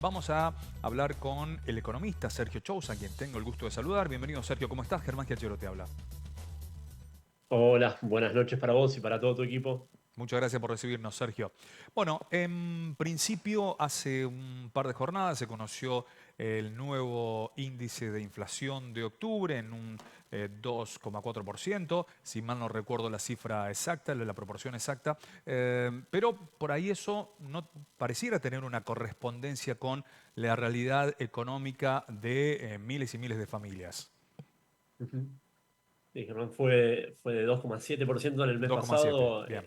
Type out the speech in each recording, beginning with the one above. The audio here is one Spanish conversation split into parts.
Vamos a hablar con el economista Sergio Chousa, a quien tengo el gusto de saludar. Bienvenido, Sergio. ¿Cómo estás? Germán Giachero te habla. Hola, buenas noches para vos y para todo tu equipo. Muchas gracias por recibirnos, Sergio. Bueno, en principio, hace un par de jornadas se conoció el nuevo índice de inflación de octubre en un 2,4%, si mal no recuerdo la cifra exacta, la proporción exacta, pero por ahí eso no pareciera tener una correspondencia con la realidad económica de miles y miles de familias. Ujú. Sí, Germán, fue de 2,7% en el mes 2,7, pasado, bien.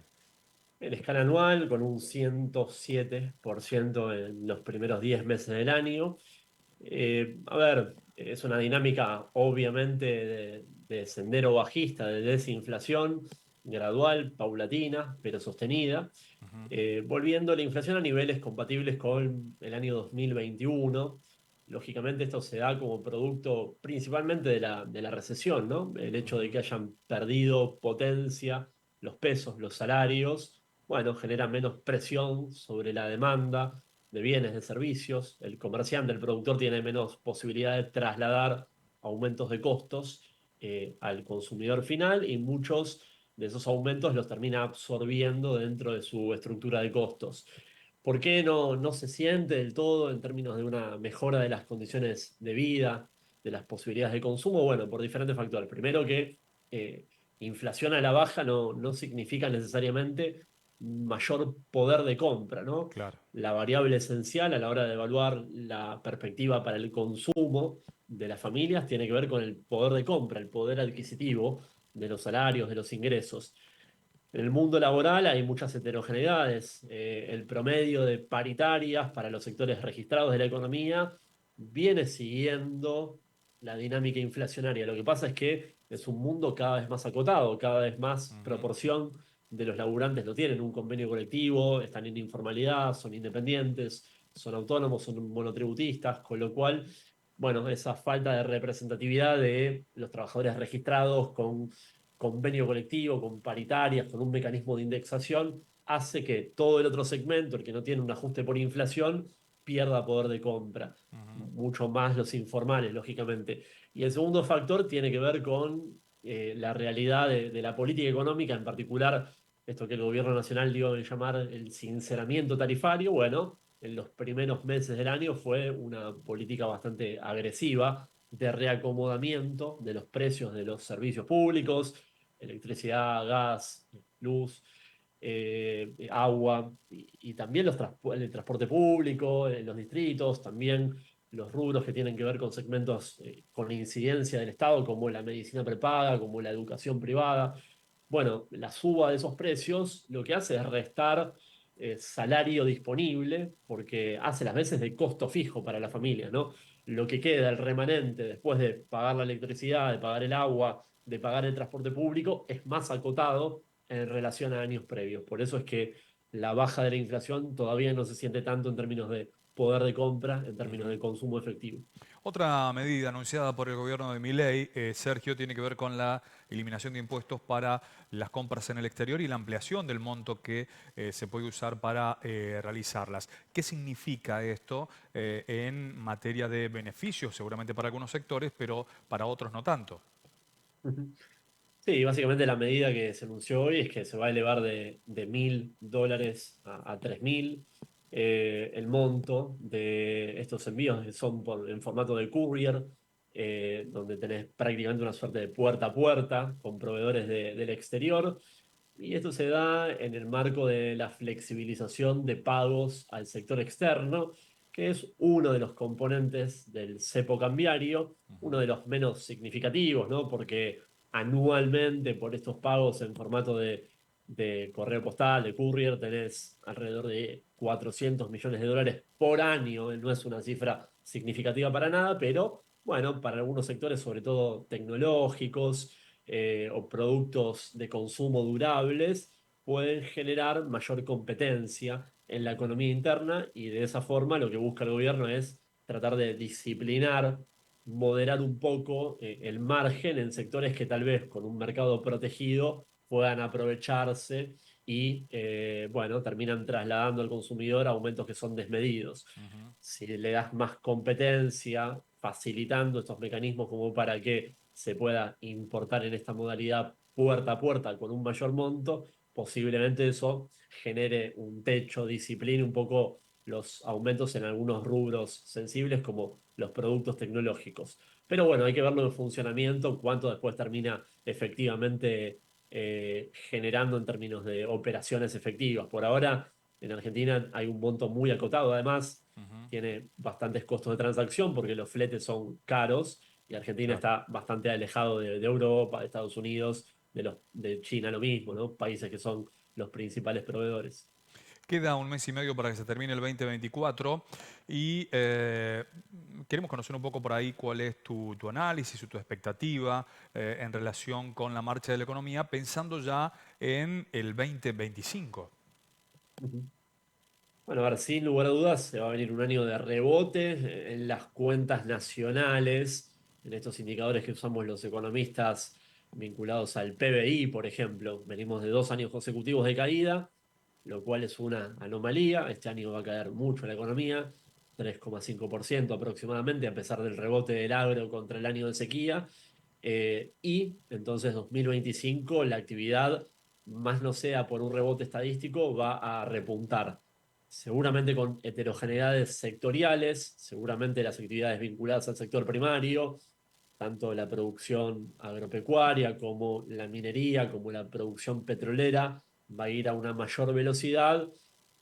en escala anual, con un 107% en los primeros 10 meses del año. A ver, es una dinámica obviamente de sendero bajista, de desinflación, gradual, paulatina, pero sostenida, Ujú. volviendo la inflación a niveles compatibles con el año 2021. Lógicamente esto se da como producto principalmente de la recesión, ¿no? El hecho de Ujú. que hayan perdido potencia los pesos, los salarios, bueno, genera menos presión sobre la demanda de bienes, de servicios. El comerciante, el productor tiene menos posibilidad de trasladar aumentos de costos al consumidor final y muchos de esos aumentos los termina absorbiendo dentro de su estructura de costos. ¿Por qué no se siente del todo en términos de una mejora de las condiciones de vida, de las posibilidades de consumo? Bueno, por diferentes factores. Primero que eh, inflación a la baja no significa necesariamente mayor poder de compra, ¿no? Claro. La variable esencial a la hora de evaluar la perspectiva para el consumo de las familias tiene que ver con el poder de compra, el poder adquisitivo de los salarios, de los ingresos. En el mundo laboral hay muchas heterogeneidades. El promedio de paritarias para los sectores registrados de la economía viene siguiendo la dinámica inflacionaria. Lo que pasa es que es un mundo cada vez más acotado, cada vez más Ujú. proporción de los laburantes no tienen un convenio colectivo, están en informalidad, son independientes, son autónomos, son monotributistas, con lo cual, bueno, esa falta de representatividad de los trabajadores registrados con convenio colectivo, con paritarias, con un mecanismo de indexación, hace que todo el otro segmento, el que no tiene un ajuste por inflación, pierda poder de compra. Ujú. Mucho más los informales, lógicamente. Y el segundo factor tiene que ver con la realidad de la política económica, en particular esto que el gobierno nacional dio en llamar el sinceramiento tarifario. Bueno, en los primeros meses del año fue una política bastante agresiva de reacomodamiento de los precios de los servicios públicos, electricidad, gas, luz, agua y también el transporte público, los distritos, también los rubros que tienen que ver con segmentos con incidencia del Estado, como la medicina prepaga, como la educación privada. Bueno, la suba de esos precios lo que hace es restar salario disponible, porque hace las veces de costo fijo para la familia, ¿no? Lo que queda, el remanente, después de pagar la electricidad, de pagar el agua, de pagar el transporte público, es más acotado en relación a años previos. Por eso es que la baja de la inflación todavía no se siente tanto en términos de poder de compra, en términos Ujú. de consumo efectivo. Otra medida anunciada por el gobierno de Milei, Sergio, tiene que ver con la eliminación de impuestos para las compras en el exterior y la ampliación del monto que se puede usar para realizarlas. ¿Qué significa esto en materia de beneficios? Seguramente para algunos sectores, pero para otros no tanto. Sí, básicamente la medida que se anunció hoy es que se va a elevar de $1.000 a 3.000 el monto de estos envíos que son en formato de courier, donde tenés prácticamente una suerte de puerta a puerta con proveedores del exterior. Y esto se da en el marco de la flexibilización de pagos al sector externo, que es uno de los componentes del cepo cambiario, uno Ujú. de los menos significativos, ¿no? Porque anualmente por estos pagos en formato de correo postal, de courier, tenés alrededor de $400 millones por año. No es una cifra significativa para nada, pero bueno, para algunos sectores, sobre todo tecnológicos o productos de consumo durables, pueden generar mayor competencia en la economía interna y de esa forma lo que busca el gobierno es tratar de disciplinar, moderar un poco el margen en sectores que tal vez con un mercado protegido puedan aprovecharse y, bueno, terminan trasladando al consumidor aumentos que son desmedidos. Ujú. Si le das más competencia, facilitando estos mecanismos como para que se pueda importar en esta modalidad puerta a puerta con un mayor monto, posiblemente eso genere un techo, disciplina un poco los aumentos en algunos rubros sensibles como los productos tecnológicos. Pero bueno, hay que verlo en funcionamiento, cuánto después termina efectivamente generando en términos de operaciones efectivas. Por ahora, en Argentina hay un monto muy acotado, además, Ujú. tiene bastantes costos de transacción porque los fletes son caros y Argentina Claro. está bastante alejado de Europa, de Estados Unidos, de China lo mismo, ¿no? Países que son los principales proveedores. Queda un mes y medio para que se termine el 2024 y queremos conocer un poco por ahí cuál es tu análisis y tu expectativa en relación con la marcha de la economía, pensando ya en el 2025. Ujú. Bueno, a ver, sin lugar a dudas, se va a venir un año de rebote en las cuentas nacionales, en estos indicadores que usamos los economistas vinculados al PBI, por ejemplo. Venimos de 2 años consecutivos de caída, lo cual es una anomalía. Este año va a caer mucho la economía, 3,5% aproximadamente, a pesar del rebote del agro contra el año de sequía. Y entonces 2025 la actividad, más no sea por un rebote estadístico, va a repuntar seguramente con heterogeneidades sectoriales, seguramente las actividades vinculadas al sector primario, tanto la producción agropecuaria como la minería, como la producción petrolera, va a ir a una mayor velocidad,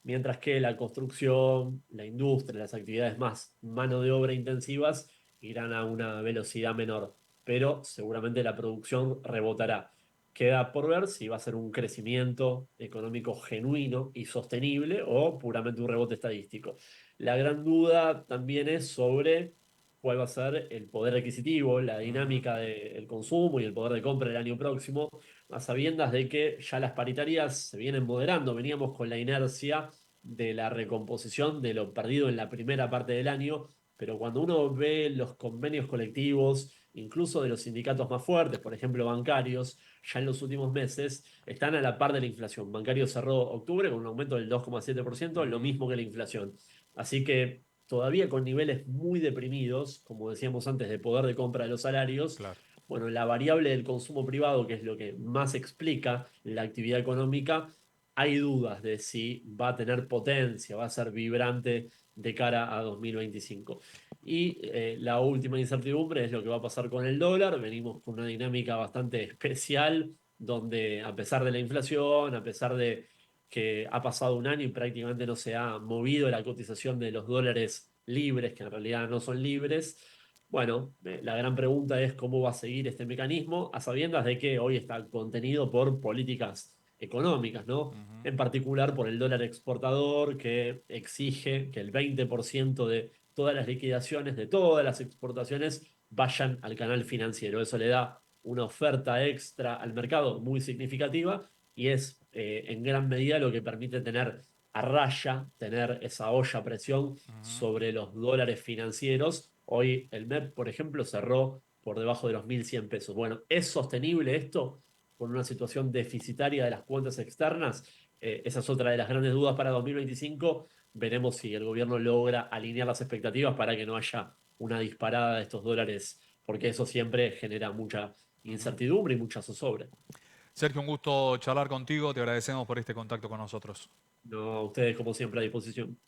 mientras que la construcción, la industria, las actividades más mano de obra intensivas irán a una velocidad menor, pero seguramente la producción rebotará. Queda por ver si va a ser un crecimiento económico genuino y sostenible o puramente un rebote estadístico. La gran duda también es sobre cuál va a ser el poder adquisitivo, la Ujú. dinámica del consumo y el poder de compra el año próximo, a sabiendas de que ya las paritarias se vienen moderando. Veníamos con la inercia de la recomposición de lo perdido en la primera parte del año, pero cuando uno ve los convenios colectivos, incluso de los sindicatos más fuertes, por ejemplo bancarios, ya en los últimos meses están a la par de la inflación. Bancario cerró octubre con un aumento del 2,7%, lo Ujú. mismo que la inflación. Así que todavía con niveles muy deprimidos, como decíamos antes, de poder de compra de los salarios, Claro. bueno, la variable del consumo privado, que es lo que más explica la actividad económica, hay dudas de si va a tener potencia, va a ser vibrante de cara a 2025. Y la última incertidumbre es lo que va a pasar con el dólar. Venimos con una dinámica bastante especial, donde a pesar de la inflación, a pesar de que ha pasado un año y prácticamente no se ha movido la cotización de los dólares libres, que en realidad no son libres. Bueno, la gran pregunta es cómo va a seguir este mecanismo, a sabiendas de que hoy está contenido por políticas económicas, ¿no? Ujú. En particular por el dólar exportador, que exige que el 20% de todas las liquidaciones, de todas las exportaciones, vayan al canal financiero. Eso le da una oferta extra al mercado muy significativa y es en gran medida lo que permite tener a raya, tener esa olla a presión Ujú. sobre los dólares financieros. Hoy el MEP, por ejemplo, cerró por debajo de los 1.100 pesos. Bueno, ¿es sostenible esto con una situación deficitaria de las cuentas externas? Esa es otra de las grandes dudas para 2025. Veremos si el gobierno logra alinear las expectativas para que no haya una disparada de estos dólares, porque eso siempre genera mucha Ujú. incertidumbre y mucha zozobra. Sergio, un gusto charlar contigo. Te agradecemos por este contacto con nosotros. No, ustedes como siempre a disposición.